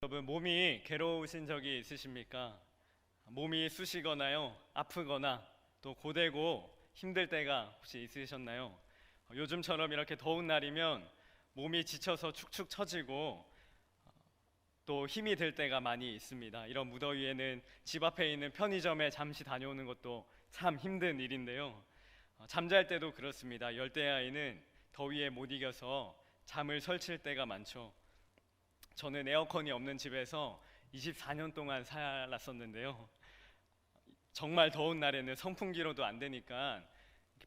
여러분, 몸이 괴로우신 적이 있으십니까? 몸이 쑤시거나요, 아프거나 또 고되고 힘들 때가 혹시 있으셨나요? 요즘처럼 이렇게 더운 날이면 몸이 지쳐서 축축 처지고 또 힘이 들 때가 많이 있습니다. 이런 무더위에는 집 앞에 있는 편의점에 잠시 다녀오는 것도 참 힘든 일인데요. 잠잘 때도 그렇습니다. 열대야에는 더위에 못 이겨서 잠을 설칠 때가 많죠. 저는 에어컨이 없는 집에서 24년 동안 살았었는데요. 정말 더운 날에는 선풍기로도 안 되니까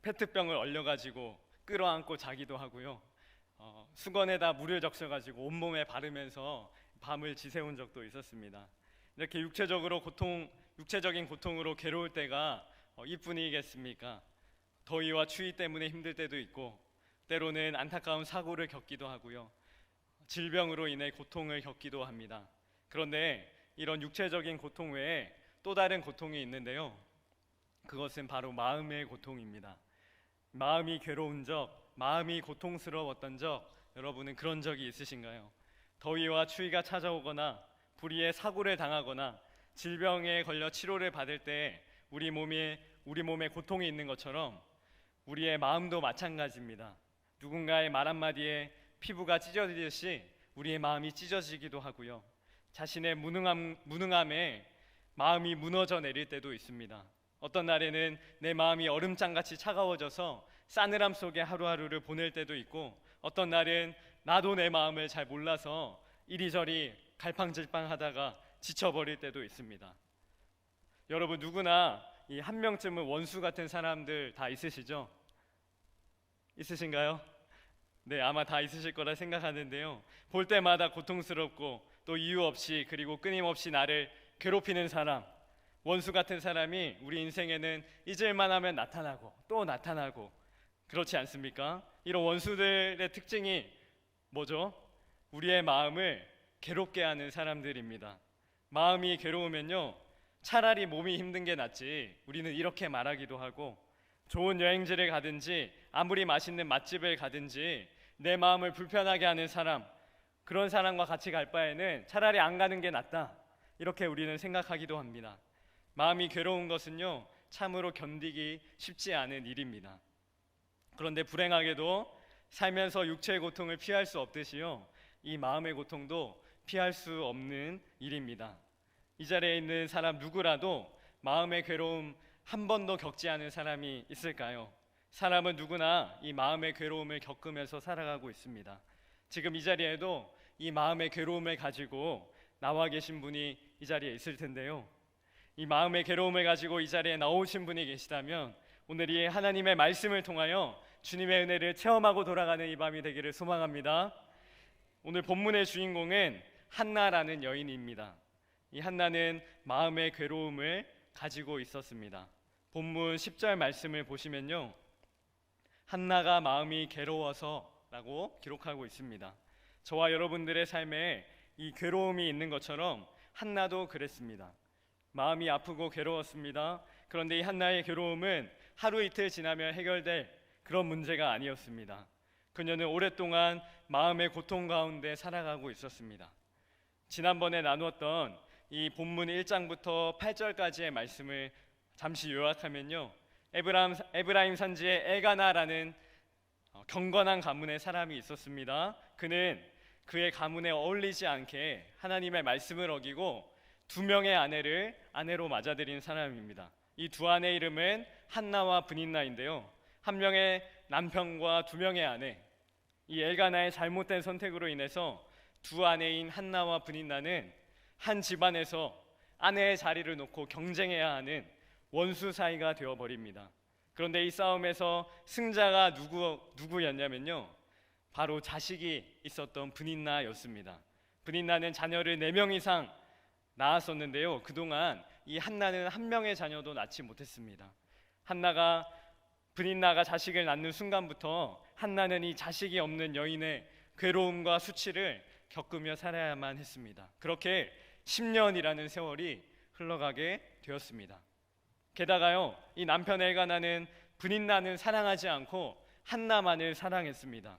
페트병을 얼려가지고 끌어안고 자기도 하고요. 수건에다 물을 적셔가지고 온몸에 바르면서 밤을 지새운 적도 있었습니다. 이렇게 육체적인 고통으로 괴로울 때가 이뿐이겠습니까? 더위와 추위 때문에 힘들 때도 있고, 때로는 안타까운 사고를 겪기도 하고요. 질병으로 인해 고통을 겪기도 합니다. 그런데 이런 육체적인 고통 외에 또 다른 고통이 있는데요. 그것은 바로 마음의 고통입니다. 마음이 괴로운 적, 마음이 고통스러웠던 적, 여러분은 그런 적이 있으신가요? 더위와 추위가 찾아오거나 불의의 사고를 당하거나 질병에 걸려 치료를 받을 때 우리 몸에 고통이 있는 것처럼 우리의 마음도 마찬가지입니다. 누군가의 말 한마디에 피부가 찢어지듯이 우리의 마음이 찢어지기도 하고요. 자신의 무능함에 마음이 무너져 내릴 때도 있습니다. 어떤 날에는 내 마음이 얼음장같이 차가워져서 싸늘함 속에 하루하루를 보낼 때도 있고, 어떤 날은 나도 내 마음을 잘 몰라서 이리저리 갈팡질팡하다가 지쳐버릴 때도 있습니다. 여러분, 누구나 이 한 명쯤은 원수 같은 사람들 다 있으시죠? 있으신가요? 네, 아마 다 있으실 거라 생각하는데요. 볼 때마다 고통스럽고 또 이유 없이 그리고 끊임없이 나를 괴롭히는 사람, 원수 같은 사람이 우리 인생에는 잊을만 하면 나타나고 또 나타나고, 그렇지 않습니까? 이런 원수들의 특징이 뭐죠? 우리의 마음을 괴롭게 하는 사람들입니다. 마음이 괴로우면요, 차라리 몸이 힘든 게 낫지, 우리는 이렇게 말하기도 하고, 좋은 여행지를 가든지 아무리 맛있는 맛집을 가든지 내 마음을 불편하게 하는 사람, 그런 사람과 같이 갈 바에는 차라리 안 가는 게 낫다, 이렇게 우리는 생각하기도 합니다. 마음이 괴로운 것은요, 참으로 견디기 쉽지 않은 일입니다. 그런데 불행하게도 살면서 육체의 고통을 피할 수 없듯이요, 이 마음의 고통도 피할 수 없는 일입니다. 이 자리에 있는 사람 누구라도 마음의 괴로움 한 번도 겪지 않은 사람이 있을까요? 사람은 누구나 이 마음의 괴로움을 겪으면서 살아가고 있습니다. 지금 이 자리에도 이 마음의 괴로움을 가지고 나와 계신 분이 이 자리에 있을 텐데요. 이 마음의 괴로움을 가지고 이 자리에 나오신 분이 계시다면 오늘 이 하나님의 말씀을 통하여 주님의 은혜를 체험하고 돌아가는 이 밤이 되기를 소망합니다. 오늘 본문의 주인공은 한나라는 여인입니다. 이 한나는 마음의 괴로움을 가지고 있었습니다. 본문 10절 말씀을 보시면요, 한나가 마음이 괴로워서 라고 기록하고 있습니다. 저와 여러분들의 삶에 이 괴로움이 있는 것처럼 한나도 그랬습니다. 마음이 아프고 괴로웠습니다. 그런데 이 한나의 괴로움은 하루 이틀 지나면 해결될 그런 문제가 아니었습니다. 그녀는 오랫동안 마음의 고통 가운데 살아가고 있었습니다. 지난번에 나누었던 이 본문 1장부터 8절까지의 말씀을 잠시 요약하면요, 에브라임 산지에 엘가나라는 경건한 가문의 사람이 있었습니다. 그는 그의 가문에 어울리지 않게 하나님의 말씀을 어기고 두 명의 아내를 아내로 맞아들인 사람입니다. 이 두 아내의 이름은 한나와 브닌나인데요, 한 명의 남편과 두 명의 아내, 이 엘가나의 잘못된 선택으로 인해서 두 아내인 한나와 브닌나는 한 집안에서 아내의 자리를 놓고 경쟁해야 하는 원수 사이가 되어버립니다. 그런데 이 싸움에서 승자가 누구였냐면요, 바로 자식이 있었던 브닌나였습니다. 브닌나는 자녀를 4명 이상 낳았었는데요, 그동안 이 한나는 한 명의 자녀도 낳지 못했습니다. 브닌나가 자식을 낳는 순간부터 한나는 이 자식이 없는 여인의 괴로움과 수치를 겪으며 살아야만 했습니다. 그렇게 10년이라는 세월이 흘러가게 되었습니다. 게다가요, 이 남편 엘가나는 브닌나는 사랑하지 않고 한나만을 사랑했습니다.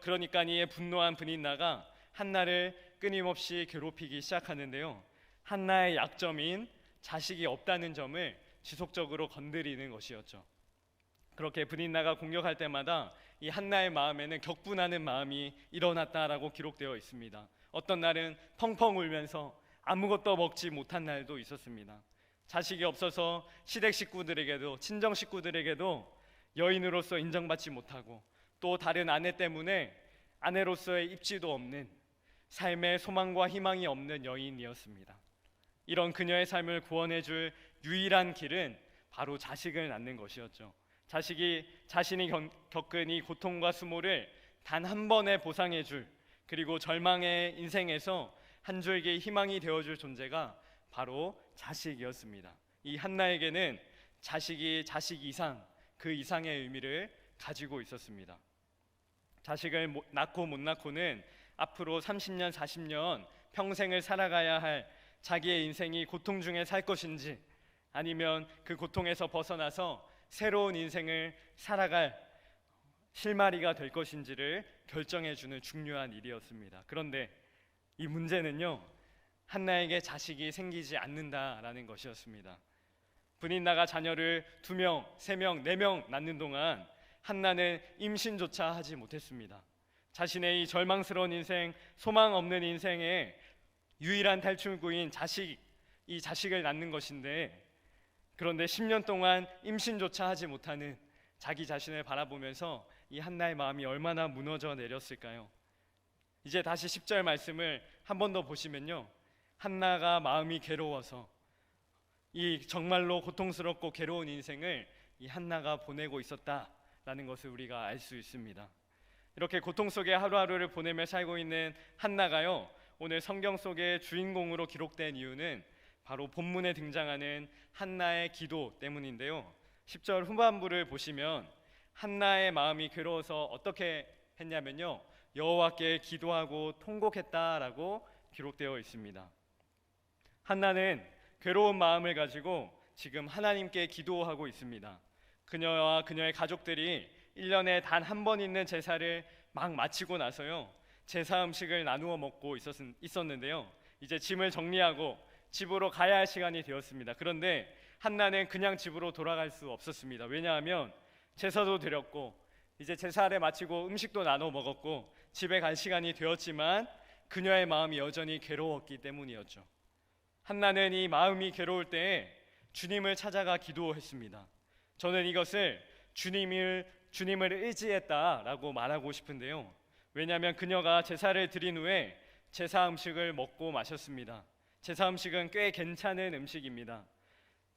그러니까 이에 분노한 브닌나가 한나를 끊임없이 괴롭히기 시작하는데요. 한나의 약점인 자식이 없다는 점을 지속적으로 건드리는 것이었죠. 그렇게 브린나가 공격할 때마다 이 한나의 마음에는 격분하는 마음이 일어났다라고 기록되어 있습니다. 어떤 날은 펑펑 울면서 아무것도 먹지 못한 날도 있었습니다. 자식이 없어서 시댁 식구들에게도, 친정 식구들에게도 여인으로서 인정받지 못하고, 또 다른 아내 때문에 아내로서의 입지도 없는, 삶의 소망과 희망이 없는 여인이었습니다. 이런 그녀의 삶을 구원해 줄 유일한 길은 바로 자식을 낳는 것이었죠. 자신이 겪은 이 고통과 수모를 단 한 번에 보상해 줄, 그리고 절망의 인생에서 한 줄기 희망이 되어 줄 존재가 바로 자식이었습니다. 이 한나에게는 자식이 자식 이상, 그 이상의 의미를 가지고 있었습니다. 자식을 낳고 못 낳고는 앞으로 30년, 40년 평생을 살아가야 할 자기의 인생이 고통 중에 살 것인지, 아니면 그 고통에서 벗어나서 새로운 인생을 살아갈 실마리가 될 것인지를 결정해주는 중요한 일이었습니다. 그런데 이 문제는요, 한나에게 자식이 생기지 않는다라는 것이었습니다. 브린나가 자녀를 2명, 3명, 4명 낳는 동안 한나는 임신조차 하지 못했습니다. 자신의 이 절망스러운 인생, 소망 없는 인생의 유일한 탈출구인 이 자식을 낳는 것인데, 그런데 10년 동안 임신조차 하지 못하는 자기 자신을 바라보면서 이 한나의 마음이 얼마나 무너져 내렸을까요? 이제 다시 10절 말씀을 한 번 더 보시면요, 한나가 마음이 괴로워서 이 정말로 고통스럽고 괴로운 인생을 이 한나가 보내고 있었다라는 것을 우리가 알 수 있습니다. 이렇게 고통 속에 하루하루를 보내며 살고 있는 한나가요, 오늘 성경 속의 주인공으로 기록된 이유는 바로 본문에 등장하는 한나의 기도 때문인데요. 10절 후반부를 보시면 한나의 마음이 괴로워서 어떻게 했냐면요, 여호와께 기도하고 통곡했다라고 기록되어 있습니다. 한나는 괴로운 마음을 가지고 지금 하나님께 기도하고 있습니다. 그녀와 그녀의 가족들이 1년에 단 한 번 있는 제사를 막 마치고 나서요, 제사 음식을 나누어 먹고 있었는데요, 이제 짐을 정리하고 집으로 가야 할 시간이 되었습니다. 그런데 한나는 그냥 집으로 돌아갈 수 없었습니다. 왜냐하면 제사도 드렸고 이제 제사를 마치고 음식도 나눠 먹었고 집에 갈 시간이 되었지만 그녀의 마음이 여전히 괴로웠기 때문이었죠. 한나는 이 마음이 괴로울 때에 주님을 찾아가 기도했습니다. 저는 이것을 주님을 의지했다라고 말하고 싶은데요, 왜냐하면 그녀가 제사를 드린 후에 제사 음식을 먹고 마셨습니다. 제사 음식은 꽤 괜찮은 음식입니다.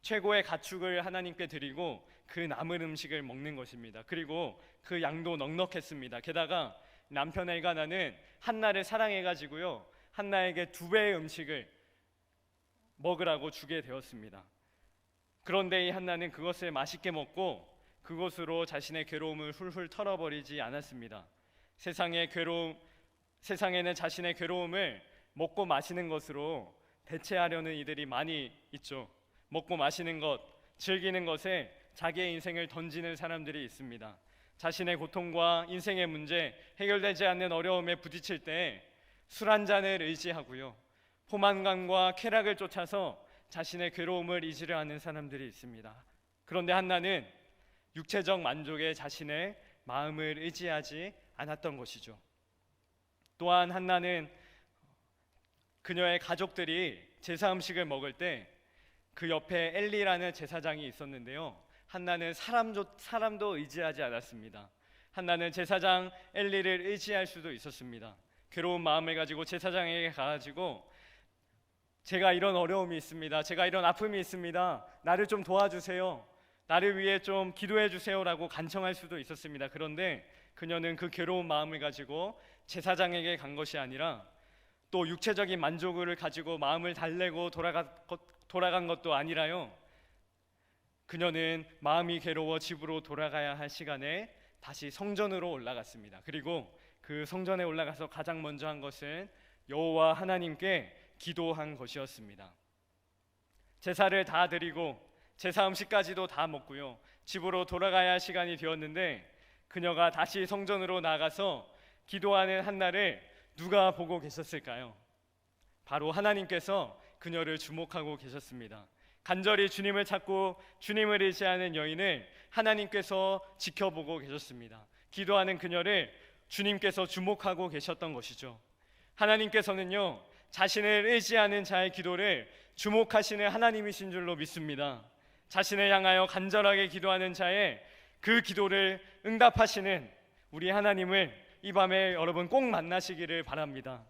최고의 가축을 하나님께 드리고 그 남은 음식을 먹는 것입니다. 그리고 그 양도 넉넉했습니다. 게다가 남편 엘가나는 한나를 사랑해가지고요, 한나에게 2배의 음식을 먹으라고 주게 되었습니다. 그런데 이 한나는 그것을 맛있게 먹고 그것으로 자신의 괴로움을 훌훌 털어버리지 않았습니다. 세상에는 자신의 괴로움을 먹고 마시는 것으로 대체하려는 이들이 많이 있죠. 먹고 마시는 것, 즐기는 것에 자기의 인생을 던지는 사람들이 있습니다. 자신의 고통과 인생의 문제, 해결되지 않는 어려움에 부딪힐 때 술 한 잔을 의지하고요, 포만감과 쾌락을 쫓아서 자신의 괴로움을 잊으려 하는 사람들이 있습니다. 그런데 한나는 육체적 만족에 자신의 마음을 의지하지 않았던 것이죠. 또한 한나는 그녀의 가족들이 제사 음식을 먹을 때 그 옆에 엘리라는 제사장이 있었는데요, 한나는 사람도 의지하지 않았습니다. 한나는 제사장 엘리를 의지할 수도 있었습니다. 괴로운 마음을 가지고 제사장에게 가가지고 제가 이런 어려움이 있습니다, 제가 이런 아픔이 있습니다, 나를 좀 도와주세요, 나를 위해 좀 기도해 주세요라고 간청할 수도 있었습니다. 그런데 그녀는 그 괴로운 마음을 가지고 제사장에게 간 것이 아니라 또 육체적인 만족을 가지고 마음을 달래고 돌아간 것도 아니라요, 그녀는 마음이 괴로워 집으로 돌아가야 할 시간에 다시 성전으로 올라갔습니다. 그리고 그 성전에 올라가서 가장 먼저 한 것은 여호와 하나님께 기도한 것이었습니다. 제사를 다 드리고 제사 음식까지도 다 먹고요, 집으로 돌아가야 할 시간이 되었는데 그녀가 다시 성전으로 나가서 기도하는 한나를 누가 보고 계셨을까요? 바로 하나님께서 그녀를 주목하고 계셨습니다. 간절히 주님을 찾고 주님을 의지하는 여인을 하나님께서 지켜보고 계셨습니다. 기도하는 그녀를 주님께서 주목하고 계셨던 것이죠. 하나님께서는요, 자신을 의지하는 자의 기도를 주목하시는 하나님이신 줄로 믿습니다. 자신을 향하여 간절하게 기도하는 자의 그 기도를 응답하시는 우리 하나님을 이 밤에 여러분 꼭 만나시기를 바랍니다.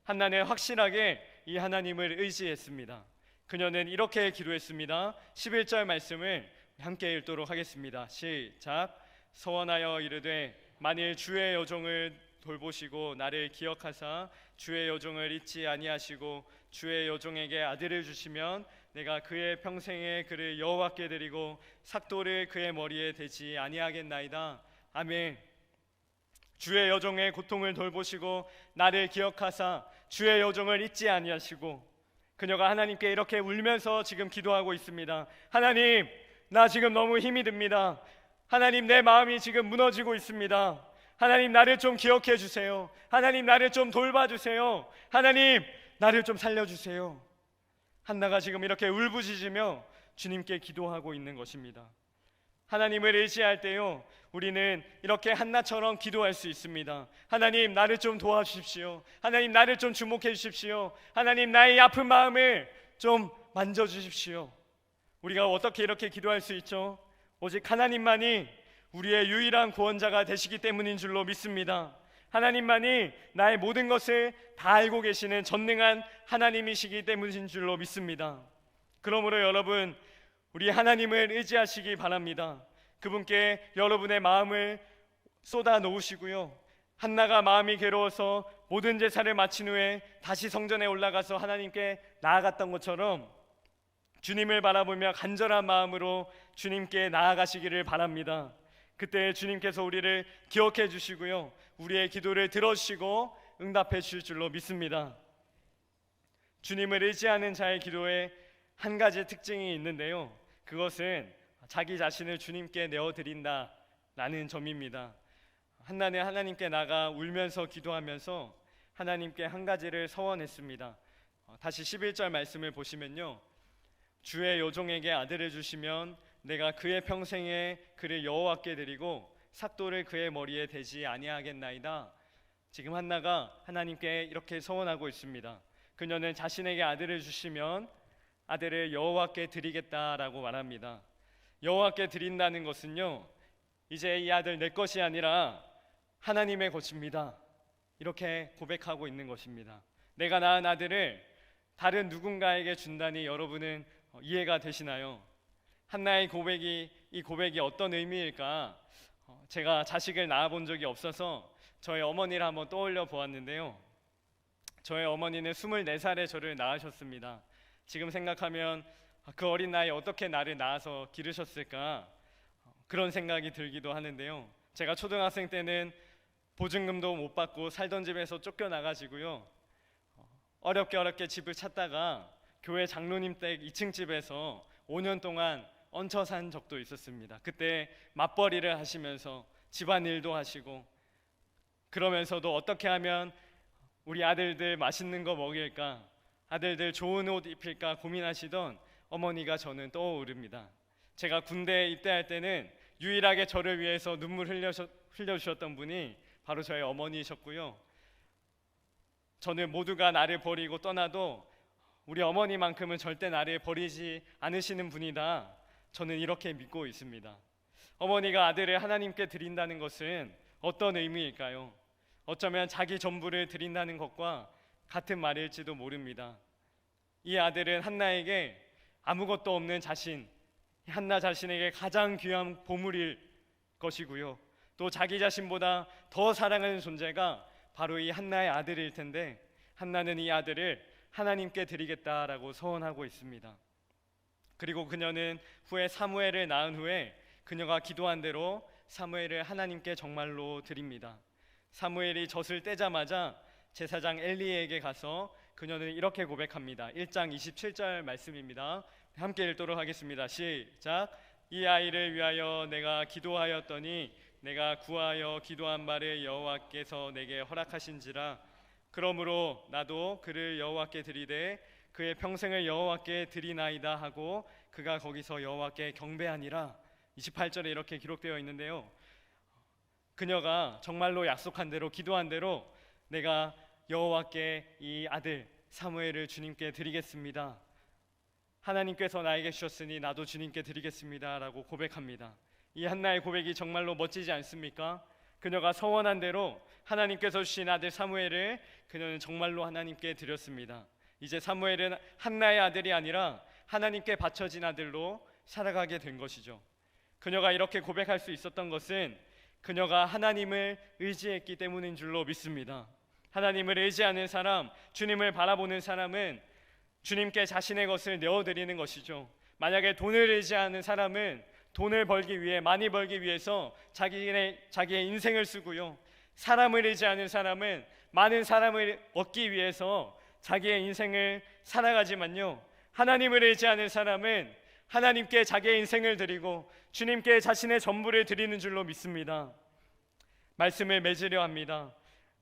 한나는 확실하게 이 하나님을 의지했습니다. 그녀는 이렇게 기도했습니다. 11절 말씀을 함께 읽도록 하겠습니다. 시작. 서원하여 이르되 만일 주의 여종을 돌보시고 나를 기억하사 주의 여종을 잊지 아니하시고 주의 여종에게 아들을 주시면 내가 그의 평생에 그를 여호와께 드리고 삭도를 그의 머리에 대지 아니하겠나이다. 아멘. 주의 여종의 고통을 돌보시고 나를 기억하사 주의 여종을 잊지 아니하시고, 그녀가 하나님께 이렇게 울면서 지금 기도하고 있습니다. 하나님, 나 지금 너무 힘이 듭니다. 하나님, 내 마음이 지금 무너지고 있습니다. 하나님, 나를 좀 기억해 주세요. 하나님, 나를 좀 돌봐주세요. 하나님, 나를 좀 살려주세요. 한나가 지금 이렇게 울부짖으며 주님께 기도하고 있는 것입니다. 하나님을 의지할 때요, 우리는 이렇게 한나처럼 기도할 수 있습니다. 하나님, 나를 좀 도와주십시오. 하나님, 나를 좀 주목해 주십시오. 하나님, 나의 아픈 마음을 좀 만져주십시오. 우리가 어떻게 이렇게 기도할 수 있죠? 오직 하나님만이 우리의 유일한 구원자가 되시기 때문인 줄로 믿습니다. 하나님만이 나의 모든 것을 다 알고 계시는 전능한 하나님이시기 때문인 줄로 믿습니다. 그러므로 여러분, 우리 하나님을 의지하시기 바랍니다. 그분께 여러분의 마음을 쏟아 놓으시고요, 한나가 마음이 괴로워서 모든 제사를 마친 후에 다시 성전에 올라가서 하나님께 나아갔던 것처럼 주님을 바라보며 간절한 마음으로 주님께 나아가시기를 바랍니다. 그때 주님께서 우리를 기억해 주시고요, 우리의 기도를 들어주시고 응답해 주실 줄로 믿습니다. 주님을 의지하는 자의 기도에 한 가지 특징이 있는데요, 그것은 자기 자신을 주님께 내어드린다라는 점입니다. 한나는 하나님께 나가 울면서 기도하면서 하나님께 한 가지를 서원했습니다. 다시 11절 말씀을 보시면요, 주의 여종에게 아들을 주시면 내가 그의 평생에 그를 여호와께 드리고 삭도를 그의 머리에 대지 아니하겠나이다. 지금 한나가 하나님께 이렇게 서원하고 있습니다. 그녀는 자신에게 아들을 주시면 아들을 여호와께 드리겠다라고 말합니다. 여호와께 드린다는 것은요, 이제 이 아들 내 것이 아니라 하나님의 것입니다, 이렇게 고백하고 있는 것입니다. 내가 낳은 아들을 다른 누군가에게 준다니 여러분은 이해가 되시나요? 한나의 이 고백이 어떤 의미일까? 제가 자식을 낳아본 적이 없어서 저희 어머니를 한번 떠올려 보았는데요, 저희 어머니는 24살에 저를 낳으셨습니다. 지금 생각하면 그 어린 나이에 어떻게 나를 낳아서 기르셨을까, 그런 생각이 들기도 하는데요, 제가 초등학생 때는 보증금도 못 받고 살던 집에서 쫓겨나가지고요, 어렵게 집을 찾다가 교회 장로님 댁 2층 집에서 5년 동안 얹혀 산 적도 있었습니다. 그때 맞벌이를 하시면서 집안일도 하시고, 그러면서도 어떻게 하면 우리 아들들 맛있는 거 먹일까, 아들들 좋은 옷 입힐까 고민하시던 어머니가 저는 떠오릅니다. 제가 군대에 입대할 때는 유일하게 저를 위해서 눈물 흘려주셨던 분이 바로 저희 어머니이셨고요, 저는 모두가 나를 버리고 떠나도 우리 어머니만큼은 절대 나를 버리지 않으시는 분이다, 저는 이렇게 믿고 있습니다. 어머니가 아들을 하나님께 드린다는 것은 어떤 의미일까요? 어쩌면 자기 전부를 드린다는 것과 같은 말일지도 모릅니다. 이 아들은 한나에게 아무것도 없는 자신, 한나 자신에게 가장 귀한 보물일 것이고요, 또 자기 자신보다 더 사랑하는 존재가 바로 이 한나의 아들일 텐데, 한나는 이 아들을 하나님께 드리겠다라고 서원하고 있습니다. 그리고 그녀는 후에 사무엘을 낳은 후에 그녀가 기도한 대로 사무엘을 하나님께 정말로 드립니다. 사무엘이 젖을 떼자마자 제사장 엘리에게 가서 그녀는 이렇게 고백합니다. 1장 27절 말씀입니다. 함께 읽도록 하겠습니다. 시작. 이 아이를 위하여 내가 기도하였더니 내가 구하여 기도한 바를 여호와께서 내게 허락하신지라. 그러므로 나도 그를 여호와께 드리되 그의 평생을 여호와께 드리나이다 하고 그가 거기서 여호와께 경배하니라. 28절에 이렇게 기록되어 있는데요, 그녀가 정말로 약속한 대로, 기도한 대로 내가 여호와께 이 아들 사무엘을 주님께 드리겠습니다, 하나님께서 나에게 주셨으니 나도 주님께 드리겠습니다 라고 고백합니다. 이 한나의 고백이 정말로 멋지지 않습니까? 그녀가 서원한 대로 하나님께서 주신 아들 사무엘을 그녀는 정말로 하나님께 드렸습니다. 이제 사무엘은 한나의 아들이 아니라 하나님께 바쳐진 아들로 살아가게 된 것이죠. 그녀가 이렇게 고백할 수 있었던 것은 그녀가 하나님을 의지했기 때문인 줄로 믿습니다. 하나님을 의지하는 사람, 주님을 바라보는 사람은 주님께 자신의 것을 내어드리는 것이죠. 만약에 돈을 의지하는 사람은 돈을 벌기 위해, 많이 벌기 위해서 자기의 인생을 쓰고요, 사람을 의지하는 사람은 많은 사람을 얻기 위해서 자기의 인생을 살아가지만요, 하나님을 의지하는 사람은 하나님께 자기의 인생을 드리고 주님께 자신의 전부를 드리는 줄로 믿습니다. 말씀을 맺으려 합니다.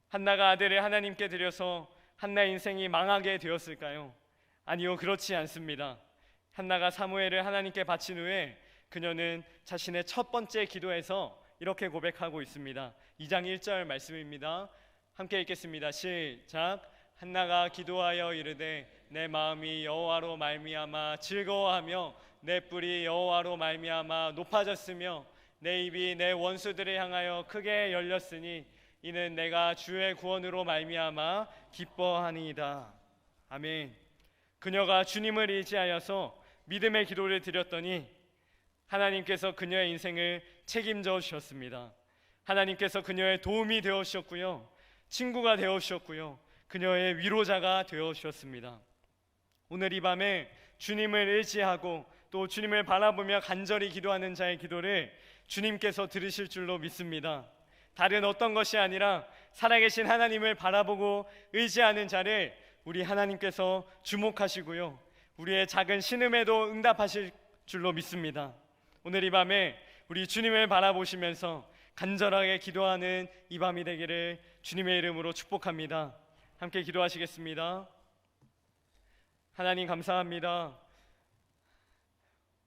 한나가 아들을 하나님께 드려서 한나의 인생이 망하게 되었을까요? 아니요, 그렇지 않습니다. 한나가 사무엘을 하나님께 바친 후에 그녀는 자신의 첫 번째 기도에서 이렇게 고백하고 있습니다. 2장 1절 말씀입니다. 함께 읽겠습니다. 시작. 한나가 기도하여 이르되 내 마음이 여호와로 말미암아 즐거워하며 내 뿔이 여호와로 말미암아 높아졌으며 내 입이 내 원수들을 향하여 크게 열렸으니 이는 내가 주의 구원으로 말미암아 기뻐하니이다. 아멘. 그녀가 주님을 의지하여서 믿음의 기도를 드렸더니 하나님께서 그녀의 인생을 책임져 주셨습니다. 하나님께서 그녀의 도움이 되어 주셨고요, 친구가 되어 주셨고요, 그녀의 위로자가 되어 주셨습니다. 오늘 이 밤에 주님을 의지하고 또 주님을 바라보며 간절히 기도하는 자의 기도를 주님께서 들으실 줄로 믿습니다. 다른 어떤 것이 아니라 살아계신 하나님을 바라보고 의지하는 자를 우리 하나님께서 주목하시고요, 우리의 작은 신음에도 응답하실 줄로 믿습니다. 오늘 이 밤에 우리 주님을 바라보시면서 간절하게 기도하는 이 밤이 되기를 주님의 이름으로 축복합니다. 함께 기도하시겠습니다. 하나님 감사합니다.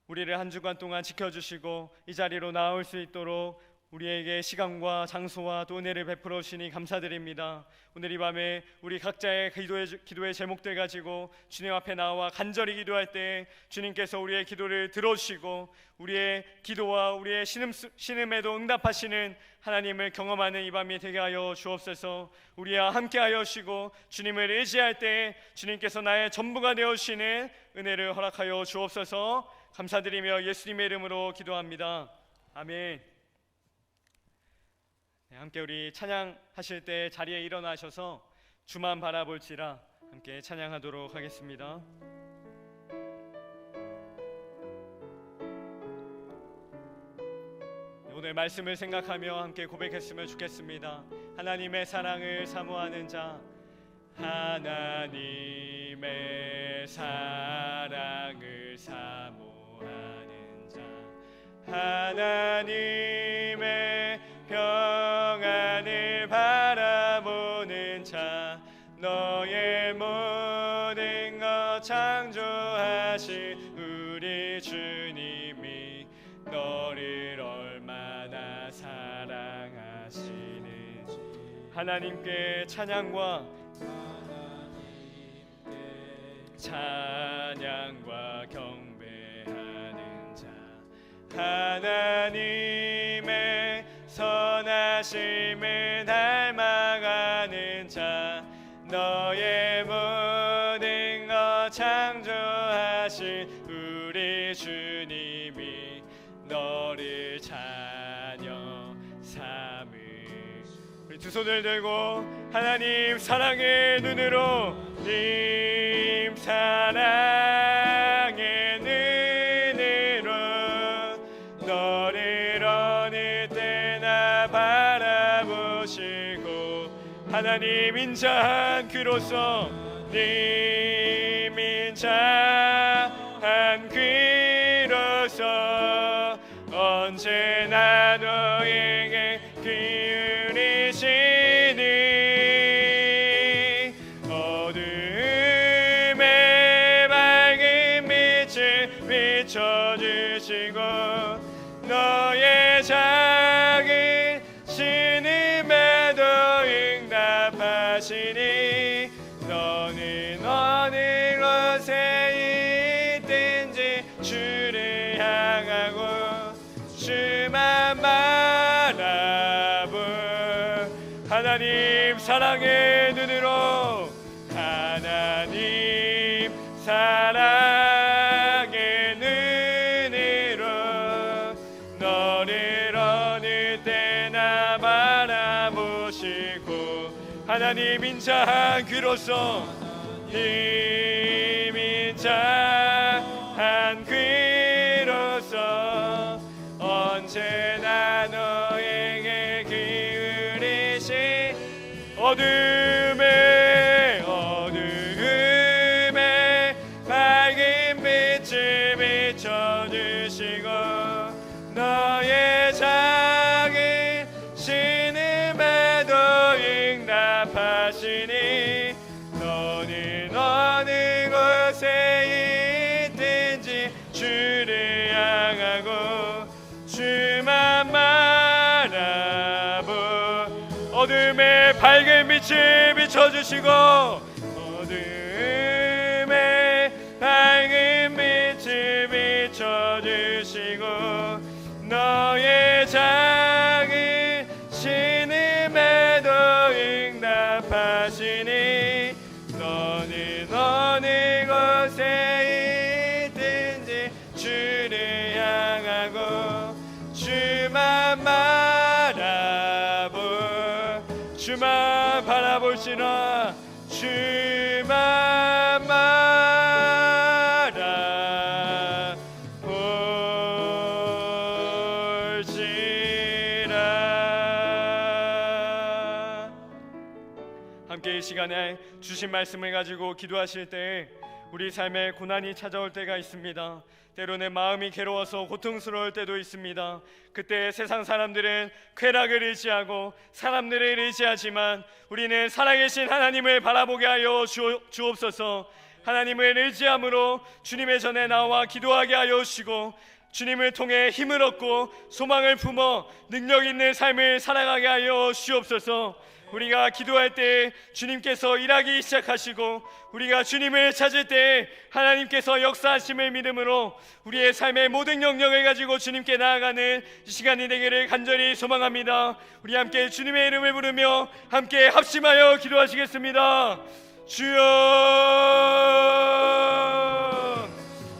우리를 한 주간 동안 지켜주시고 이 자리로 나올 수 있도록 우리에게 시간과 장소와 또 은혜를 베풀어 주시니 감사드립니다. 오늘 이 밤에 우리 각자의 기도의 제목들 가지고 주님 앞에 나와 간절히 기도할 때 주님께서 우리의 기도를 들어주시고 우리의 기도와 우리의 신음에도 응답하시는 하나님을 경험하는 이 밤이 되게 하여 주옵소서. 우리와 함께하여 주시고 주님을 의지할 때 주님께서 나의 전부가 되어주시는 은혜를 허락하여 주옵소서. 감사드리며 예수님의 이름으로 기도합니다. 아멘. 함께 우리 찬양하실 때 자리에 일어나셔서 주만 바라볼지라 함께 찬양하도록 하겠습니다. 오늘 말씀을 생각하며 함께 고백했으면 좋겠습니다. 하나님의 사랑을 사모하는 자, 하나님의 사랑을 사모하는 자, 하나님의 평안을 바라보는 자, 너의 모든 것 창조하신 우리 주님이 너를 얼마나 사랑하시는지 하나님께 찬양과 경배하는 자, 하나님의 선하심을 닮아가는 자, 너의 모든 것 창조하신 우리 주님이 너를 자녀 삼을. 우리 두 손을 들고 하나님 사랑의 눈으로, 님 사랑의 눈으로 너를 어느 때나 바라보시고, 하나님 인자한 그로서, 님 인자한 그로서 언제나 너에게 기울이시니 주시고 너의 작은 신음에도 응답하시니 너는 어느 곳에 있든지 주를 향하고 주만 바라볼 하나님 사랑의 눈으로 하나님 사랑의 눈으로 너를 어느 때나 바라보시고 하나님 인자한 귀로서 인자한 귀로서 언제나 너에게 기울이신 어둠에 밝은 빛을 비춰주시고 너의 작은 신음에도 응답하시니 너는 어느 곳에 있든지 주를 향하고 주만 바라보 어둠에 밝은 빛을 비춰주시고 어둠에 밝은 빛을 비춰주시고 너의 작은 신음에도 응답하시니 너는 어느 곳에 있든지 주를 향하고 주만 바라볼지나 주만 바라볼지나 함께 이 시간에 주신 말씀을 가지고 기도하실 때 우리 삶에 고난이 찾아올 때가 있습니다. 때로는 마음이 괴로워서 고통스러울 때도 있습니다. 그때 세상 사람들은 쾌락을 의지하고 사람들을 의지하지만 우리는 살아계신 하나님을 바라보게 하여 주옵소서. 하나님을 의지함으로 주님의 전에 나와 기도하게 하여 주시고 주님을 통해 힘을 얻고 소망을 품어 능력 있는 삶을 살아가게 하여 주옵소서. 우리가 기도할 때 주님께서 일하기 시작하시고 우리가 주님을 찾을 때 하나님께서 역사하심을 믿음으로 우리의 삶의 모든 영역을 가지고 주님께 나아가는 이 시간이 되기를 간절히 소망합니다. 우리 함께 주님의 이름을 부르며 함께 합심하여 기도하시겠습니다. 주여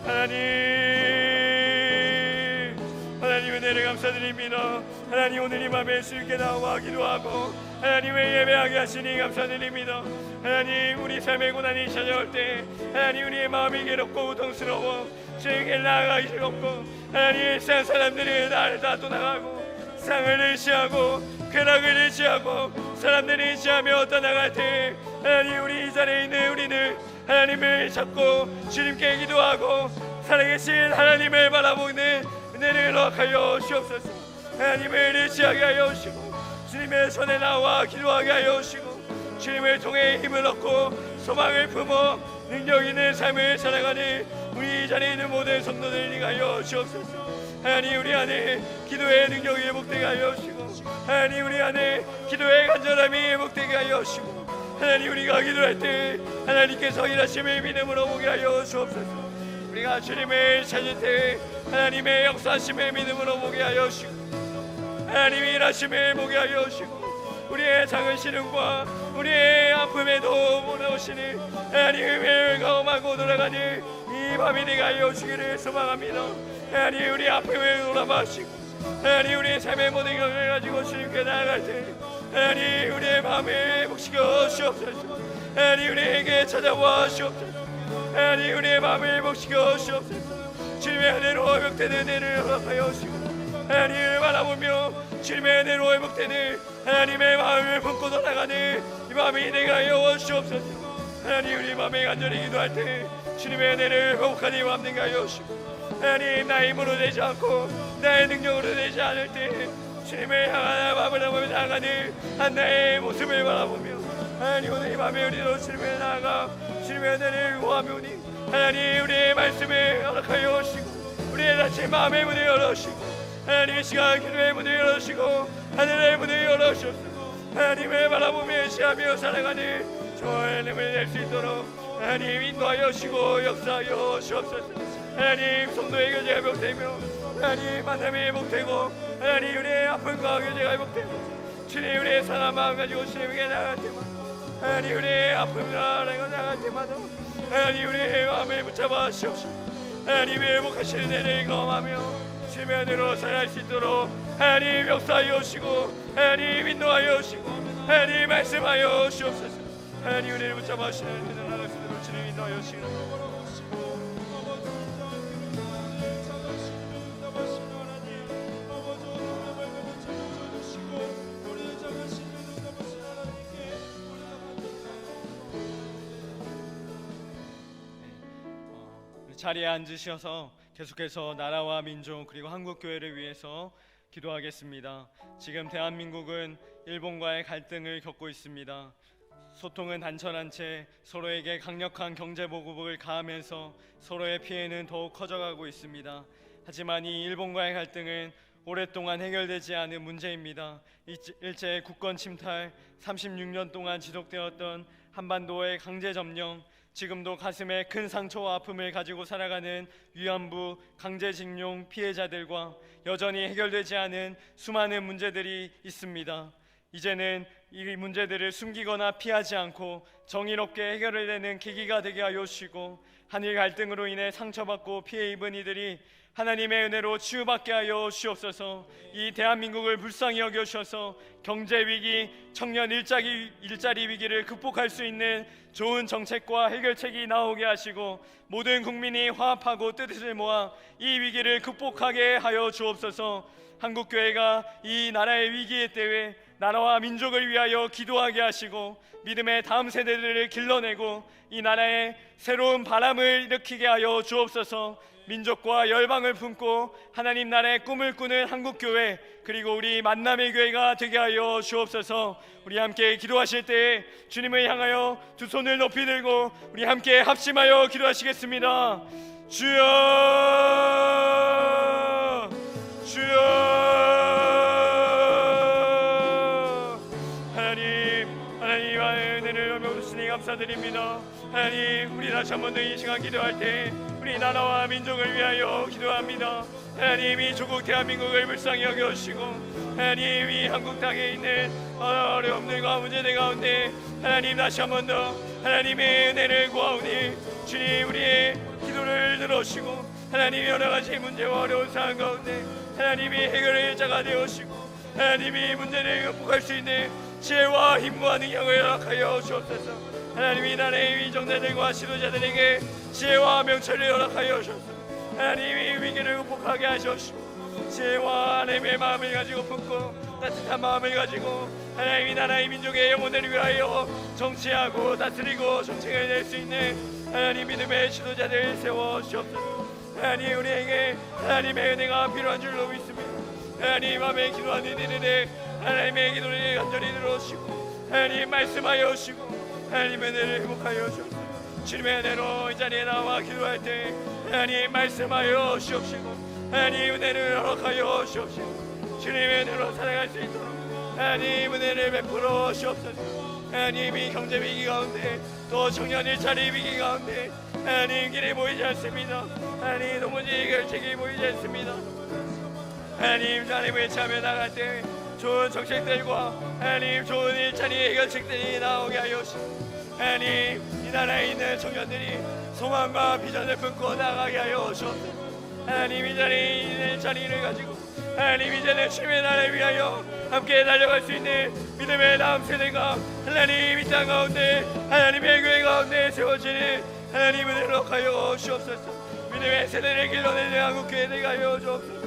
하나님 은혜를 감사드립니다. 하나님 오늘 이 밤에 주님께 나와 기도하고 하나님을 예배하게 하시니 감사드립니다. 하나님 우리 삶의 고난이 찾아올 때 하나님 우리의 마음이 괴롭고 고통스러워 주님께 나아가기 싫었고 하나님 세상 사람들이 나를 다 떠나가고 상을 의지하고 쾌락을 의지하고 사람들을 의지하며 떠나갈 때 하나님 우리 이 자리에 있는 우리는 하나님을 잡고 주님께 기도하고 살아계신 하나님을 바라보는 은혜를 허락하여 주옵소서. 하나님을 의지하게 하여 주시고 주님의 손에 나와 기도하게 하여 주시고 주님을 통해 힘을 얻고 소망을 품어 능력 있는 삶을 살아가는 우리 이 자리에 있는 모든 성도들이 하여 주옵소서. 하나님 우리 안에 기도의 능력이 회복되게 하여 주시고 하나님 우리 안에 기도의 간절함이 회복되게 하여 주시고 하나님 우리가 기도할 때 하나님께서 일하심을 믿음으로 보게 하여 주옵소서. 우리가 주님을 찾을 때 하나님의 역사하심을 믿음으로 보게 하여 주시고 하나님이 일하심을 보게 하여 주시고 우리의 작은 시름과 우리의 아픔에도 몰아오시는 하나님의 가험하고 돌아가는 이 밤이 되게 하여 주기를 소망합니다. 하나님 우리 아픔을 돌아봐주시고 하나님 우리의 삶의 모든 것을 가지고 주님께 나아갈 때 하나님 우리의 마음을 회복시켜 주옵소서. 하나님 우리에게 찾아와 주옵소서. 하나님 우리의 마음을 회복시켜 주옵소서. 주님의 은혜로 회복되는 은혜를 허락하여 주시고 하나님을 바라보며 주님의 은혜로 회복되는 하나님의 마음을 품고 돌아가는 이 마음이 되게 하여 주옵소서. 하나님 우리 마음에 간절히 기도할 때 주님의 은혜를 회복하니 완전히 하여 주시고 하나님 나의 힘으로 되지 않고 나의 능력으로 되지 않을 때 주님을 향하여 마음을 보며 나아가는 한나의 모습을 바라보며 하나님 오늘 이 밤에 우리도 주님을 나아가 주님의 은혜를 구하며 오니 하나님 우리의 말씀을 허락하여 주시고 우리 우리의 다친 마음의 문을 열어주시고 하나님 이 시간 기도의 문을 열어주시고 하늘의 문을 열어주시고 하나님을 바라보며 시하며 살아가는 좋은 힘을 낼 수 있도록 하나님 인도하여 주시고 역사하여 주옵소서. 하나님 성도의 교제가 회복되며 하나님 만남이 회복되고 하나님 우리의 아픔과 교제가 회복되고 주님 우리의 상한 마음 가지고 주님에게 나갈 때마다 하나님 우리의 아픔과 나갈 때마다 하나님 우리의 마음을 붙잡아 주옵소서. 하나님 회복하시는 은혜를 경험하며 주님의 은혜로 살아갈 수 있도록 하나님 역사하여 주시고 하나님 인도하여 주시고 하나님 말씀하여 주옵소서. 하나님 은혜를 붙잡아 주시는 은혜를 나갈 수 있도록 주님 인도하여 주시고 자리에 앉으셔서 계속해서 나라와 민족 그리고 한국교회를 위해서 기도하겠습니다. 지금 대한민국은 일본과의 갈등을 겪고 있습니다. 소통은 단절한 채 서로에게 강력한 경제 보복을 가하면서 서로의 피해는 더욱 커져가고 있습니다. 하지만 이 일본과의 갈등은 오랫동안 해결되지 않은 문제입니다. 일제 국권 침탈, 36년 동안 지속되었던 한반도의 강제 점령, 지금도 가슴에 큰 상처와 아픔을 가지고 살아가는 위안부 강제징용 피해자들과 여전히 해결되지 않은 수많은 문제들이 있습니다. 이제는 이 문제들을 숨기거나 피하지 않고 정의롭게 해결을 내는 계기가 되게 하여 주시고 한일 갈등으로 인해 상처받고 피해 입은 이들이 하나님의 은혜로 치유받게 하여 주옵소서. 이 대한민국을 불쌍히 여겨 주셔서 경제 위기, 청년 일자리 위기를 극복할 수 있는 좋은 정책과 해결책이 나오게 하시고 모든 국민이 화합하고 뜻을 모아 이 위기를 극복하게 하여 주옵소서. 한국교회가 이 나라의 위기의 때에 나라와 민족을 위하여 기도하게 하시고 믿음의 다음 세대들을 길러내고 이 나라에 새로운 바람을 일으키게 하여 주옵소서. 민족과 열방을 품고 하나님 나라의 꿈을 꾸는 한국교회 그리고 우리 만남의 교회가 되게 하여 주옵소서. 우리 함께 기도하실 때 주님을 향하여 두 손을 높이 들고 우리 함께 합심하여 기도하시겠습니다. 주여 주여 하나님의 은혜를 베푸시니 감사드립니다. 하나님 우리 다시 한번 더 이 시간 기도할 때 우리 나라와 민족을 위하여 기도합니다. 하나님 이 조국 대한민국을 불쌍히 여겨주시고 하나님 이 한국 땅에 있는 어려움들과 문제들 가운데 하나님 다시 한번 더 하나님의 은혜를 구하오니 주님 우리의 기도를 들어주시고 하나님 여러가지 문제와 어려운 상황 가운데 하나님이 해결의 자가 되어주시고 하나님이 문제를 극복할 수 있는 지혜와 힘과 능력을 허락하여 주옵소서. 하나님이 나라의 위정자들과 지도자들에게 지혜와 명철을 허락하여 주옵소서. 하나님이 위기를 극복하게 하시옵시고 지혜와 하나님의 마음을 가지고 품고 따뜻한 마음을 가지고 하나님이 나라의 민족의 영혼을 위하여 정치하고 다스리고 정책을 낼 수 있는 하나님 믿음의 지도자들 세워주옵소서. 하나님 우리에게 하나님의 은혜가 필요한 줄로 믿습니다. 하나님 마음에 기도하는 이들의 하나님의 기도를 간절히 들어주시고 하나님 말씀하여 주시고 하나님의 은혜를 회복하여 주옵소서. 주님의 은혜로 이 자리에 나와 기도할 때 하나님 말씀하여 주옵시고 하나님 은혜를 허락하여 주옵시고 주님의 은혜로 살아갈 수 있도록 하나님 은혜를 베풀어 주옵소서. 하나님이 경제 위기 가운데 또 청년 일자리 위기 가운데 하나님 길이 보이지 않습니다. 하나님 도무지 결책이 보이지 않습니다. 하나님 하나님을 참여 나갈 때 좋은 정책들과 하나님 좋은 일자리 해결책들이 나오게 하여 주시고 하나님 이 나라에 있는 청년들이 소망과 비전을 품고 나가게 하여 주옵소서. 하나님 이 자리에 있는 일자리를 가지고 하나님 이제는 주님의 나라를 위하여 함께 달려갈 수 있는 믿음의 다음 세대가 하나님 이 땅 가운데 하나님의 교회 가운데 세워지는 하나님 은혜로 하여 주옵소서. 믿음의 세대를 길러내는 한국교회 되게 하여 주옵소서.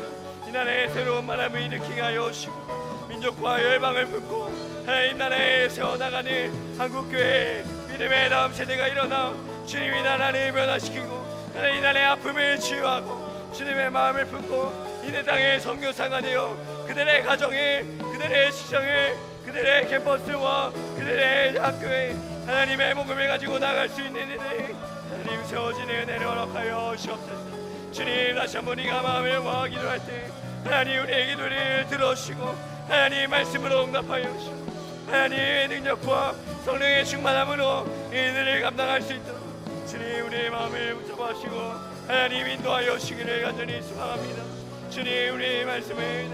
이 나라의 새로운 바람을 일으키게 하여 주시고 민족과 열방을 품고 하나님 나라에 세워나가는 한국교회 믿음의 다음 세대가 일어나 주님이 나라를 변화시키고 하나님 나라의 아픔을 치유하고 주님의 마음을 품고 이내 땅의 선교사가 되어 그들의 가정에 그들의 시장에 그들의 캠퍼스와 그들의 학교에 하나님의 복음을 가지고 나갈 수 있는 이들이 하나님 세워지는 은혜를 허락하여 주옵소서. 주님, 다시 한번 우리가 마음을 모아 기도할 때 하나님 우리의 기도를 들어주시고 하나님 말씀으로 응답하여 주시고 하나님의 능력과 성령의 충만함으로 이들을 감당할 수 있도록 주님 우리의 마음을 붙잡아 주시고 하나님 인도하여 주시기를 간절히 소망합니다. 주님, 우리의 말씀을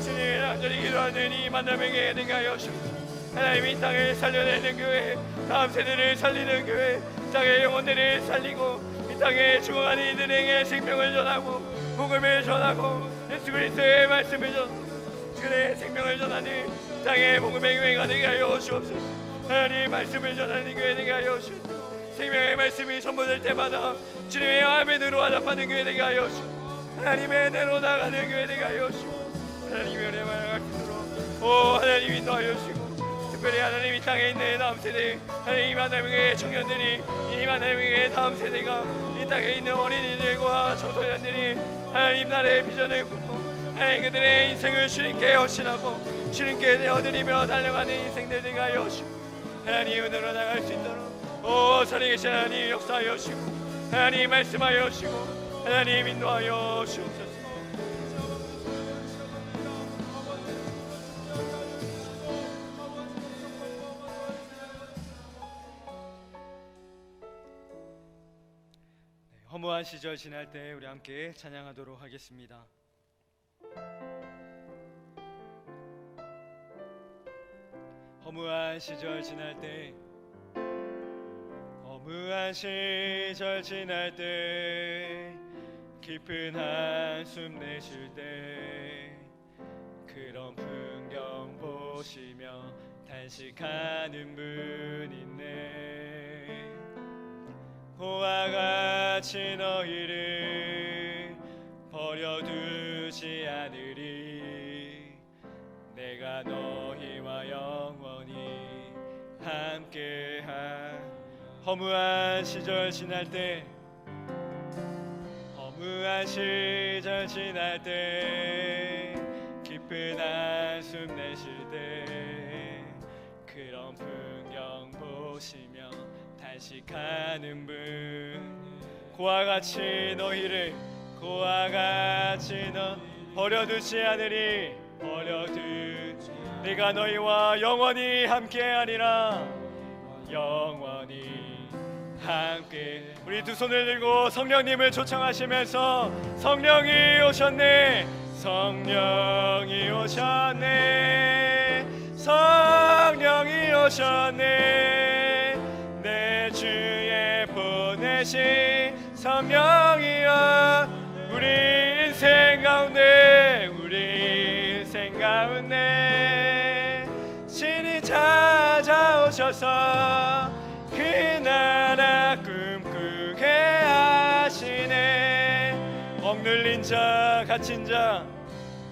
주님 간절히 기도하는 이 만남에게 능하여 주시고 하나님 이 땅을 살려내는 교회, 다음 세대를 살리는 교회, 땅의 영혼들을 살리고 이 땅에 죽어가는 이들에게 생명을 전하고 복음을 전하고 예수 그리스도의 말씀을 전하고 그의 생명을 전하는 땅의 복음의 교회가 되게 하여 주옵소서. 하나님 말씀을 전하는 교회 되게 하여 주옵소서. 생명의 말씀이 선포될 때마다 주님의 아멘으로 화답하는 교회 되게 하여 주옵소서. 하나님의 은혜로 나가는 교회 되게 하여 주옵소서. 하나님의 은혜만 갈 수 있도록 오 하나님 인도하여 주시고 특별히 하나님 이 땅에 있는 다음 세대 하나님 하나님의 청년들이 이 하나님의 다음 세대가 이 땅에 있는 어린이들과 청소년들이 하나님 나라의 비전을 꿈고 하나님 그들의 인생을 주님께 헌신하고 주님께 내어드리며 달려가는 인생들 되게 하여 주시고 하나님 은혜로 나갈 수 있도록 오 살아계신 하나님 역사하여 주시고 하나님 말씀하여 주시고 하나님 인도하여 주옵소서. 허무한 시절 지날 때 우리 함께 찬양하도록 하겠습니다. 허무한 시절 지날 때 허무한 시절 지날 때 깊은 한숨 내쉴 때 그런 풍경 보시며 탄식하는 분 있네. 고와 같이 너희를 버려두지 않으리. 내가 너희와 영원히 함께한 허무한 시절 지날 때 허무한 시절 지날 때 깊은 한숨 내쉴 때 그런 풍경 보시며 탄식하는 분 고와 같이 너희를 고와 같이 너 버려두지 않으리. 버려두지 내가 너희와 영원히 함께하리라. 영원히 함께 우리 두 손을 들고 성령님을 초청하시면서 성령이 오셨네 성령이 오셨네 성령이 오셨네 내 주에 보내신 성령이여 우리 인생 가운데 신이 찾아오셔서 그 나라 꿈꾸게 하시네. 억눌린 자 갇힌 자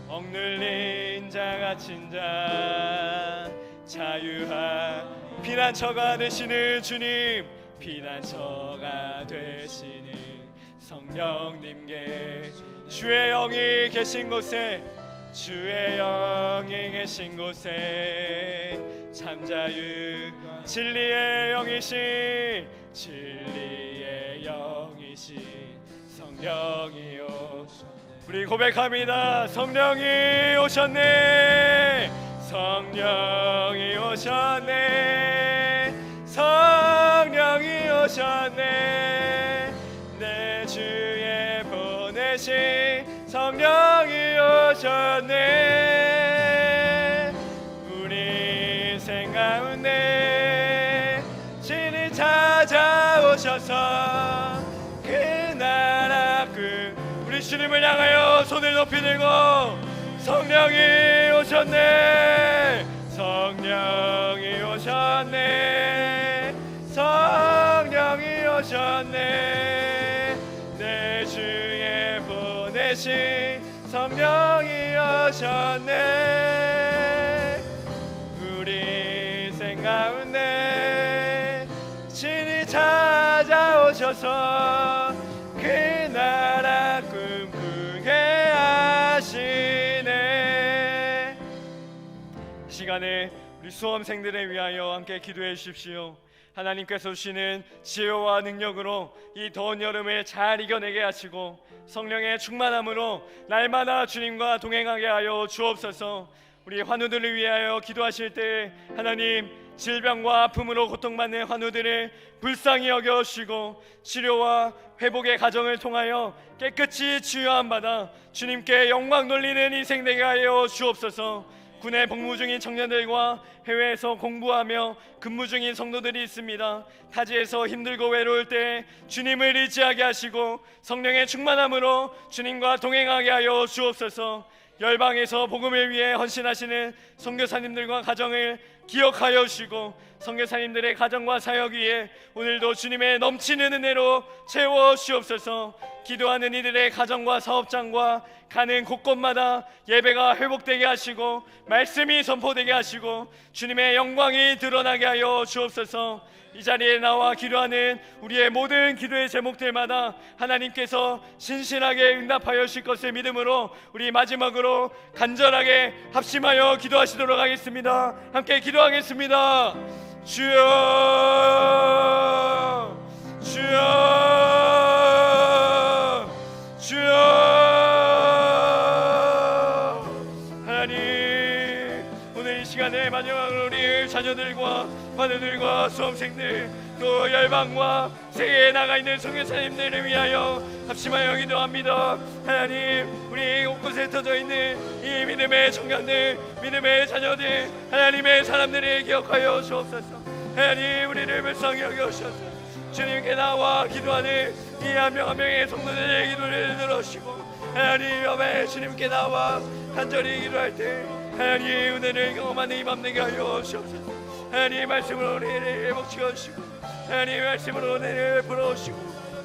억눌린 자 갇힌 자 자유한 피난처가 되시는 주님 피난처가 되시는 성령님께 주의 영이 계신 곳에 주의 영이 계신 곳에 참자유 진리의 영이신 진리의 영이신 성령이요 우리 고백합니다. 성령이 오셨네 성령이 오셨네 성령이 오셨네 내 주에 보내신 성령이 오셨네. 우리 인생 가운데 신이 찾아오셔서 그 나라 우리 주님을 향하여 손을 높이 들고 성령이 오셨네 성령이 오셨네 성령이 오셨네 내 주에 보내신 성령이 오셨네. 우리 인생 가운데 신이 찾아오셔서 그 나라 꿈꾸게 하시네. 이 시간에 우리 수험생들을 위하여 함께 기도해 주십시오. 하나님께서 주시는 지혜와 능력으로 이 더운 여름을 잘 이겨내게 하시고 성령의 충만함으로 날마다 주님과 동행하게 하여 주옵소서. 우리 환우들을 위하여 기도하실 때 하나님, 질병과 아픔으로 고통받는 환우들을 불쌍히 여겨주시고 치료와 회복의 과정을 통하여 깨끗이 치유함 받아 주님께 영광 돌리는 인생 되게 하여 주옵소서. 군에 복무 중인 청년들과 해외에서 공부하며 근무 중인 성도들이 있습니다. 타지에서 힘들고 외로울 때 주님을 의지하게 하시고 성령의 충만함으로 주님과 동행하게 하여 주옵소서. 열방에서 복음을 위해 헌신하시는 선교사님들과 가정을 기억하여 주시고 선교사님들의 가정과 사역 위에 오늘도 주님의 넘치는 은혜로 채워 주옵소서. 기도하는 이들의 가정과 사업장과 가는 곳곳마다 예배가 회복되게 하시고 말씀이 선포되게 하시고 주님의 영광이 드러나게 하여 주옵소서. 이 자리에 나와 기도하는 우리의 모든 기도의 제목들마다 하나님께서 신실하게 응답하여 주실 것을 믿음으로 우리 마지막으로 간절하게 합심하여 기도하시도록 하겠습니다. 함께 기도하겠습니다. 주여, 주여, 주여. 하나님, 오늘 이 시간에 마지막으로 우리 자녀들과 환우들과 수험생들 또 열방과 세계에 나가 있는 선교사님들을 위하여 합심하여 기도합니다. 하나님, 우리 곳곳에 흩어져 있는 이 믿음의 청년들, 믿음의 자녀들, 하나님의 사람들을 기억하여 주옵소서. 하나님, 우리를 불쌍히 여겨주셔서 주님께 나와 기도하는 이 한 명 한 명의 성도들의 기도를 들으시고 하나님 옆에 주님께 나와 간절히 기도할 때 하나님 은혜를 경험하는 이 맘 되게 하여 주옵소서. 하나님 말씀으로 은혜를 회복시켜 주시고 하나님 말씀으로 은혜를 불어오시고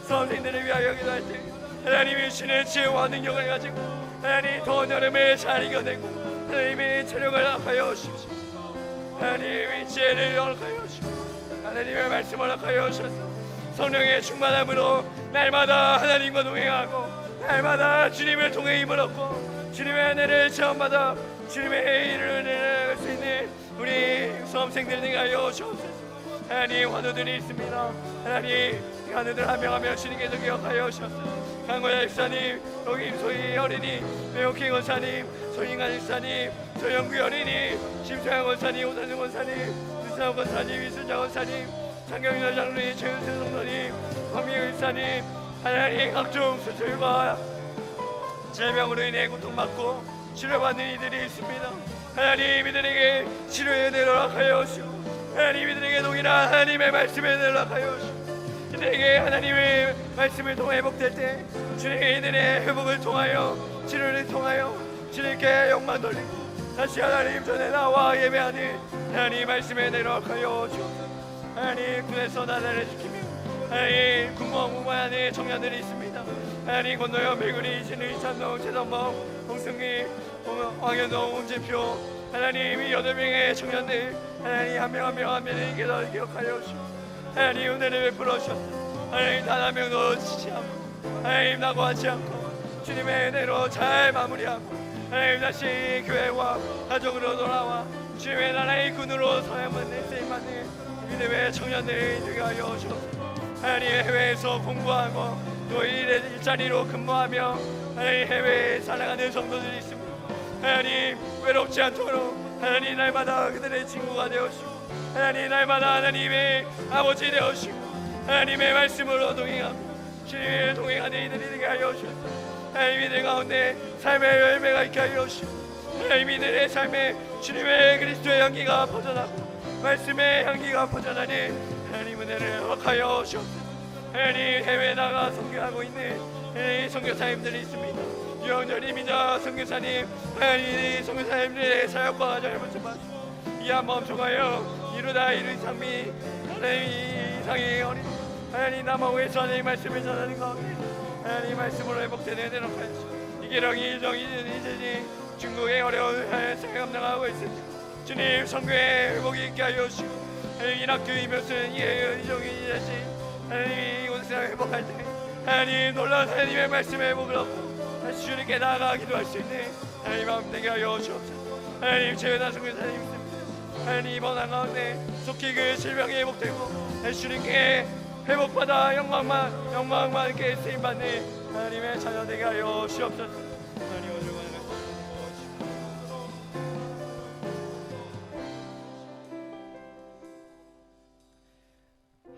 선생들을 위하여 기도할 때 하나님이 주시는 지혜와 능력을 가지고 하나님 더운 여름을 잘 이겨내고 하나님의 체력을 허락하여 주십시오. 하나님의 지혜를 허락하여 주시고 하나님의 말씀을 허락하여 주셔서 성령의 충만함으로 날마다 하나님과 동행하고 날마다 주님을 통해 힘을 얻고 주님의 은혜를 체험받아 주님의 일을 은혜를 할 수 있는 우리 수험생들 되게 하여 주옵소서. 하나님, 환우들이 있습니다. 하나님, 환우들 한 명 한 명 주님께서 기억하여 주옵소서. 강고야 집사님, 여기 임소희 어린이, 매우키 권사님, 소인관 집사님, 조영구 어린이, 심소영 권사님, 오산승 권사님, 유사호 권사님, 이순자 권사님, 장경윤 장로님, 최윤수 성도님, 황미영 집사님, 하나님 각종 수술과 질병으로 인해 고통받고 치료받는 이들이 있습니다. 하나님, 이들에게 치료의 은혜를 허락하여 주시고 하나님, 이들에게 동일한 하나님의 말씀의 은혜를 허락하여 주시고 이들에게 하나님의 말씀을 통해 회복될 때 주님의 이들의 회복을 통하여 치료를 통하여 주님께 영광 돌리고 다시 하나님 전에 나와 예배하는 하나님 말씀의 은혜를 허락하여 주옵소서. 하나님, 군에서 나라를 지키며 하나님 군무하는 청년들이 있습니다. 하나님, 권노현, 밀구리, 이진우, 이찬동, 최선범, 홍승기, 황현동, 홍재표, 하나님 이 8명의 청년들 하나님 한 명 한 명 한 명에게도 기억하여 주시고 하나님 은혜를 베풀어 주셔서 하나님 단 한 명도 지지 않고 하나님 낙오하지 않고 주님의 은혜로 잘 마무리하고 하나님 다시 교회와 가족으로 돌아와 주님의 나라의 군으로 서야만 쓰임받는 믿음의 청년들이 되게 하여 주옵소서. 하나님, 해외에서 공부하고 또 일자리로 근무하며 하나님 해외에 살아가는 성도들이 있습니다. 하나님, 외롭지 않도록 하나님 날마다 그들의 친구가 되어주시고 하나님 날마다 하나님의 아버지 되어주시고 하나님의 말씀으로 동행하고 주님의 동행하는 이들이 되게 하여 주셔서 하나님 이들 가운데 삶의 열매가 있게 하여 주시고 하나님 이들의 삶에 주님의 그리스도의 향기가 퍼져나고 말씀의 향기가 퍼져나니 하나님 은혜를 허락하여 주옵소서. 하나님, 해외에 나가 선교하고 있는 하나님 선교사님들이 있습니다. 유영절 이민자 선교사님, 하나님 선교사님들의 사역과 가정을 붙여주시고 이한 멈춰가요 이루다 이루 상미 하나님 이상의 어린 하나님 남아오에서 하나님 말씀을 전하는 가운데 하나님 말씀으로 회복되는 은혜로 하시고 이계령이 이재진 중국의 어려운 사역을 감당하고 있습니다. 주님, 선교의 회복이 있게 하여 주시고 하나님 이낙규 이명순 이혜연 이종인 이재진 하나님 이곳에서 회복할 때 하나님 놀라운 하나님의 말씀의 회복을 얻고 다시 주님께 나아가 기도할 수 있는 하나님 마음 되게 하여 주옵소서. 하나님, 최은하 선교사님 있습니다. 하나님 이번 한가운데 속히 그 질병이 회복되고 주님께 회복받아 영광만께 쓰임받는 하나님의 자녀 되게 하여 주옵소서. 하나님 오늘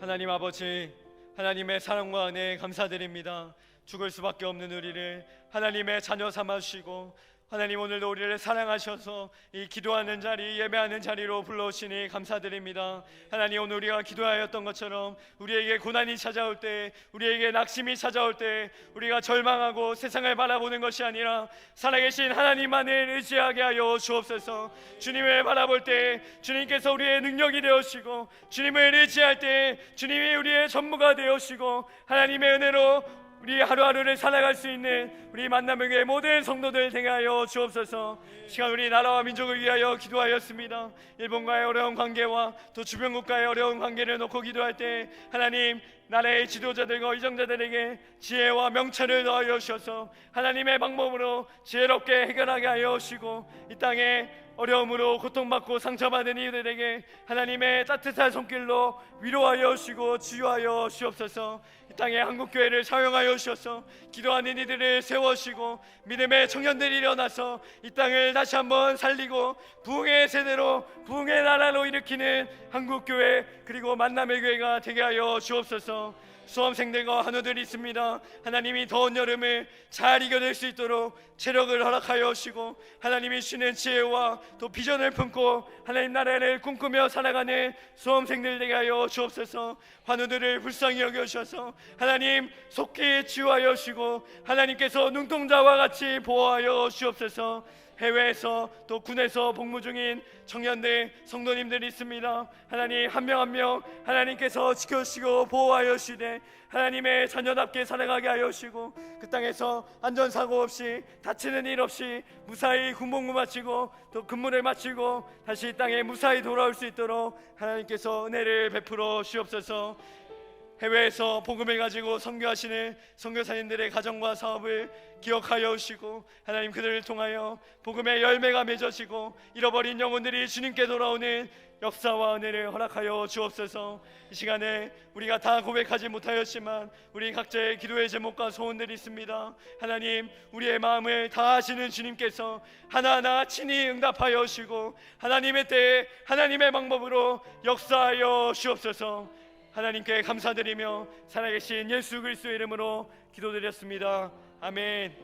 하나님 아버지, 하나님의 사랑과 은혜에 감사드립니다. 죽을 수밖에 없는 우리를 하나님의 자녀 삼아주시고 하나님 오늘도 우리를 사랑하셔서 이 기도하는 자리, 예배하는 자리로 불러오시니 감사드립니다. 하나님 오늘 우리가 기도하였던 것처럼 우리에게 고난이 찾아올 때, 우리에게 낙심이 찾아올 때 우리가 절망하고 세상을 바라보는 것이 아니라 살아계신 하나님만을 의지하게 하여 주옵소서. 주님을 바라볼 때 주님께서 우리의 능력이 되어시고, 주님을 의지할 때 주님이 우리의 전부가 되어시고, 하나님의 은혜로 우리 하루하루를 살아갈 수 있는 우리 만남의 교회 모든 성도들 되게 하여 주옵소서. 시간 우리 나라와 민족을 위하여 기도하였습니다. 일본과의 어려운 관계와 또 주변국가의 어려운 관계를 놓고 기도할 때 하나님 나라의 지도자들과 의정자들에게 지혜와 명철을 더하여 주셔서 하나님의 방법으로 지혜롭게 해결하게 하여 주시고, 이 땅에 어려움으로 고통받고 상처받은 이들에게 하나님의 따뜻한 손길로 위로하여 주시고 치유하여 주옵소서. 이 땅에 한국교회를 사용하여 주셔서 기도하는 이들을 세워주시고 믿음의 청년들이 일어나서 이 땅을 다시 한번 살리고 부흥의 세대로, 부흥의 나라로 일으키는 한국교회 그리고 만남의 교회가 되게 하여 주옵소서. 수험생들과 한우들이 있습니다. 하나님이 더운 여름을 잘 이겨낼 수 있도록 체력을 허락하여 주시고, 하나님이 주시는 지혜와 또 비전을 품고 하나님 나라를 꿈꾸며 살아가는 수험생들 되게 하여 주옵소서. 환우들을 불쌍히 여겨주셔서 하나님 속히 치유하여 주시고 하나님께서 눈동자와 같이 보호하여 주옵소서. 해외에서 또 군에서 복무 중인 청년들, 성도님들이 있습니다. 하나님 한 명 한 명 하나님께서 지켜주시고 보호하여 주시되 하나님의 자녀답게 살아가게 하여 주시고, 그 땅에서 안전사고 없이 다치는 일 없이 무사히 군복무 마치고 또 근무를 마치고 다시 이 땅에 무사히 돌아올 수 있도록 하나님께서 은혜를 베풀어 주옵소서. 해외에서 복음을 가지고 선교하시는 선교사님들의 가정과 사업을 기억하여 주시고 하나님 그들을 통하여 복음의 열매가 맺어지고 잃어버린 영혼들이 주님께 돌아오는 역사와 은혜를 허락하여 주옵소서. 이 시간에 우리가 다 고백하지 못하였지만 우리 각자의 기도의 제목과 소원들이 있습니다. 하나님 우리의 마음을 다 아시는 주님께서 하나하나 친히 응답하여 주시고 하나님의 때에 하나님의 방법으로 역사하여 주옵소서. 하나님께 감사드리며 살아계신 예수 그리스도의 이름으로 기도드렸습니다. 아멘.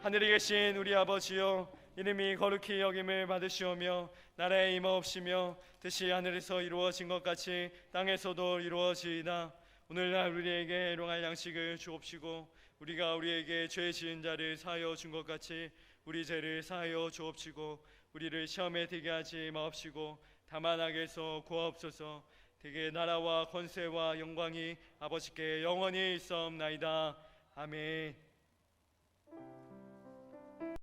하늘에 계신 우리 아버지여, 이름이 거룩히 여김을 받으시오며 나라에 임하옵시며 뜻이 하늘에서 이루어진 것 같이 땅에서도 이루어지이다. 오늘날 우리에게 일용할 양식을 주옵시고 우리가 우리에게 죄 지은 자를 사하여 준 것 같이 우리 죄를 사하여 주옵시고 우리를 시험에 들게 하지 마옵시고 다만 악에서 구하옵소서. 되게 나라와 권세와 영광이 아버지께 영원히 있사옵나이다. 아멘.